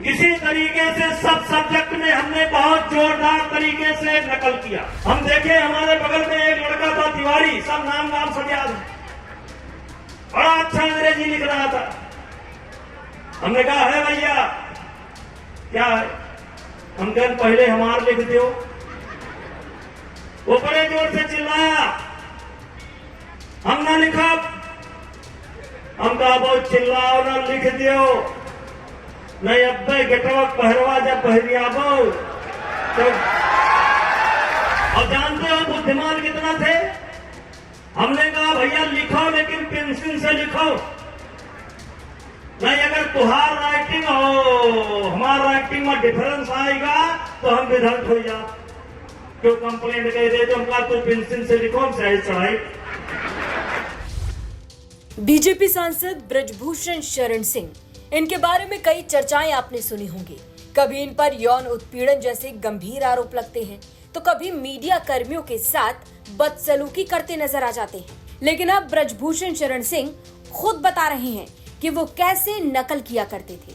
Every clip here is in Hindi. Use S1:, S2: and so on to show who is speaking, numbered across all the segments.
S1: किसी तरीके से सब सब्जेक्ट में हमने बहुत जोरदार तरीके से नकल किया। हम देखे हमारे बगल में एक लड़का था तिवारी, सब नाम सब याद है, बड़ा अच्छा अंग्रेजी लिख रहा था। हमने कहा है भैया क्या है? हम कहें पहले हमार लिख दो। वो बड़े जोर से चिल्लाया, हम ना लिखा। हम कहा बहुत चिल्लाओ ना, लिख दियो नहीं। अब गेटवा पहरवा जब पहरिया तो और जानते हो बुद्धिमान कितना थे? हमने कहा भैया लिखो लेकिन पेंसिल से लिखो, नहीं अगर तुहार राइटिंग हो हमारा राइटिंग में डिफरेंस आएगा तो हम विधर्त हो जा। क्यों कंप्लेंट कह दे तो हम कहा तू पेंसिल से लिखो, हम सही चढ़ाई।
S2: बीजेपी सांसद ब्रजभूषण शरण सिंह, इनके बारे में कई चर्चाएं आपने सुनी होंगी। कभी इन पर यौन उत्पीड़न जैसे गंभीर आरोप लगते हैं तो कभी मीडिया कर्मियों के साथ बदसलूकी करते नजर आ जाते हैं। लेकिन अब ब्रजभूषण शरण सिंह खुद बता रहे हैं कि वो कैसे नकल किया करते थे।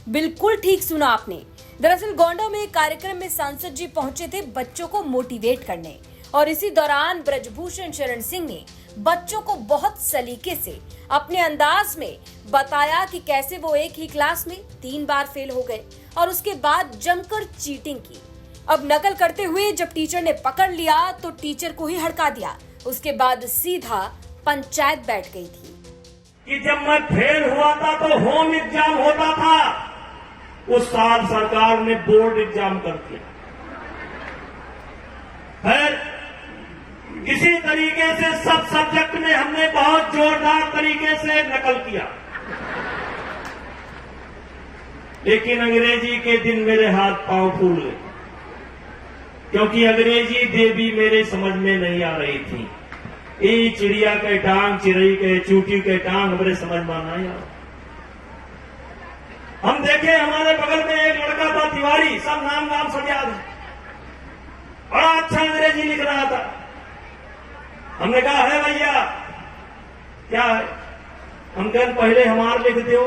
S2: बिल्कुल ठीक सुना आपने। दरअसल गोंडा में एक कार्यक्रम में सांसद जी पहुंचे थे बच्चों को मोटिवेट करने, और इसी दौरान ब्रजभूषण शरण सिंह ने बच्चों को बहुत सलीके से अपने अंदाज में बताया कि कैसे वो एक ही क्लास में 3 बार फेल हो गए और उसके बाद जमकर चीटिंग की। अब नकल करते हुए जब टीचर ने पकड़ लिया तो टीचर को ही हड़का दिया। उसके बाद सीधा पंचायत बैठ गई थी
S1: कि जब मैं फेल हुआ था तो होम एग्जाम होता था, उस साल सरकार ने बोर्ड एग्जाम कर दिया। फिर किसी तरीके से सब सब्जेक्ट में हमने बहुत जोरदार तरीके से नकल किया, लेकिन अंग्रेजी के दिन मेरे हाथ पांव फूल गए, क्योंकि अंग्रेजी देवी मेरे समझ में नहीं आ रही थी। ये चिड़िया के टांग, चिड़ई के चूटी के टांग मेरे समझ में नहीं आ। हम देखे हमारे बगल में एक लड़का था तिवारी, सब नाम सब याद है, बड़ा अच्छा अंग्रेजी लिख रहा था। हमने कहा है भैया क्या है? हम कहें पहले हमार लिख दो।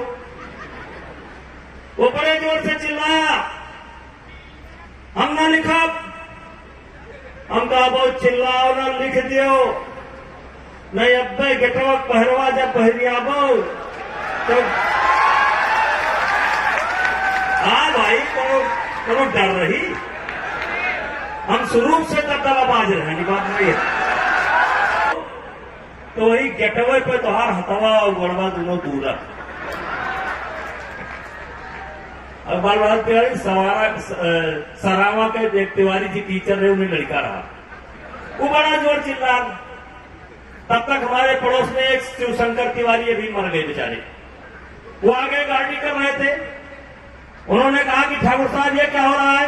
S1: वो बड़े जोर से चिल्लाया, हम ना लिखा। हम कहा बहुत चिल्लाओ ना, लिख दियो नहीं। अब गेटवा पहरवा जब पहरिया तो भाई करो डर रही। हम शुरू से दबदबाबाज रहे, बात नहीं है। तो वही गेटवे पे तोहार हथवा और गड़वा दोनों दूर है। अब बाल बाल तिवारी सरावा के एक तिवारी जी टीचर रहे, उन्हें लड़का रहा, वो बड़ा जोर चिल्ला। तब तक हमारे पड़ोस में एक शिवशंकर तिवारी अभी मर गए बेचारे। वो आगे गाड़ी कर रहे थे, उन्होंने कहा कि ठाकुर साहब ये क्या हो रहा है?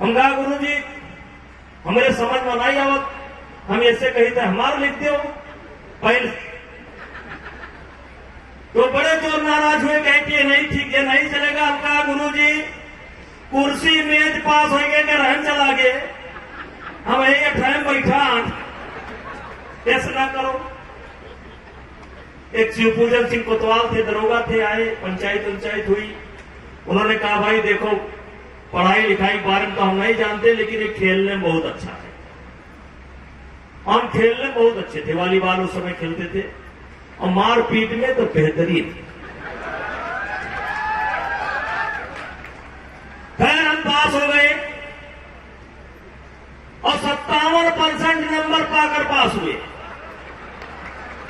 S1: हम कहा गुरु जी हमारे समझ में नहीं आवत, हम ऐसे कही थे हमारा लिख दो पहले। तो बड़े जोर नाराज हुए, कहती है नहीं ठीक है, नहीं चलेगा। हम कहा गुरु जी कुर्सी मेज पास हो गए क्या रहन चला गए, हम यही टाइम बैठा ऐसा ना करो। एक शिवपूजन सिंह कोतवाल थे, दरोगा थे, आए, पंचायत हुई। उन्होंने कहा भाई देखो पढ़ाई लिखाई के बारे में तो हम नहीं जानते, लेकिन ये खेलने में बहुत अच्छा है। हम खेलने बहुत अच्छे थे, वॉलीबॉल उस समय खेलते थे, और मारपीट में तो बेहतरीन। फिर हम पास हो गए और 57% नंबर पाकर पास हुए।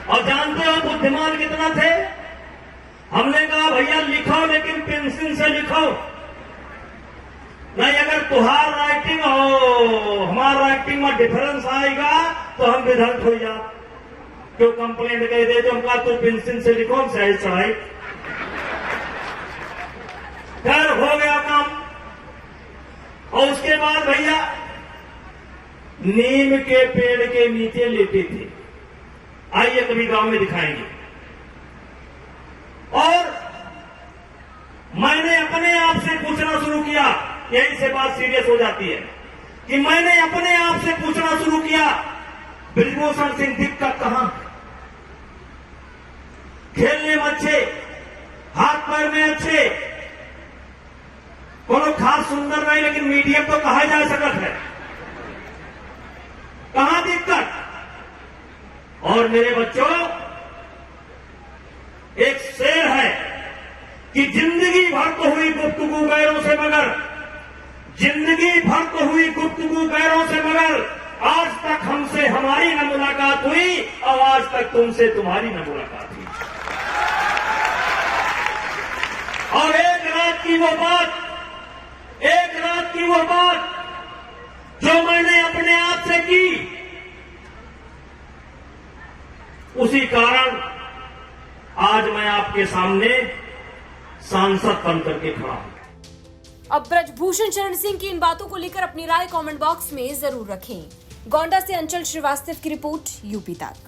S1: और जानते हो बुद्धिमान कितना थे? हमने कहा भैया लिखो लेकिन पेंसिल से लिखो, नहीं अगर तुहार राइटिंग हो हमारा राइटिंग में डिफरेंस आएगा तो हम विधर्त हो जा। क्यों कंप्लेंट कह दे तो हम कहा तू पेंसिल से लिखो, हम सही चढ़ाई। फिर हो गया काम। और उसके बाद भैया नीम के पेड़ के नीचे लेटे थे, आइए कभी गांव में दिखाएंगे। और मैंने अपने आप से पूछना शुरू किया, यही से बात सीरियस हो जाती है, कि मैंने अपने आप से पूछना शुरू किया ब्रजभूषण सिंह दिक्कत कहां? खेलने में अच्छे, हाथ पैर में अच्छे, कोनो खास सुंदर नहीं, लेकिन मीडियम तो कहा जा सकता है। कहां दिक्कत? और मेरे बच्चों, एक शेर है कि जिंदगी भर तो हुई गुफ्तगू गैरों से मगर, जिंदगी भर तो हुई गुफ्तगू गैरों से मगर, आज तक हमसे हमारी न मुलाकात हुई और आज तक तुमसे तुम्हारी न मुलाकात हुई। और एक रात की वो बात, एक रात की वो बात जो मैंने अपने आप से की, उसी कारण आज मैं आपके सामने सांसद बन करके खड़ा हूं।
S2: अब ब्रजभूषण शरण सिंह की इन बातों को लेकर अपनी राय कमेंट बॉक्स में जरूर रखें। गोंडा से अंचल श्रीवास्तव की रिपोर्ट, यूपी तक।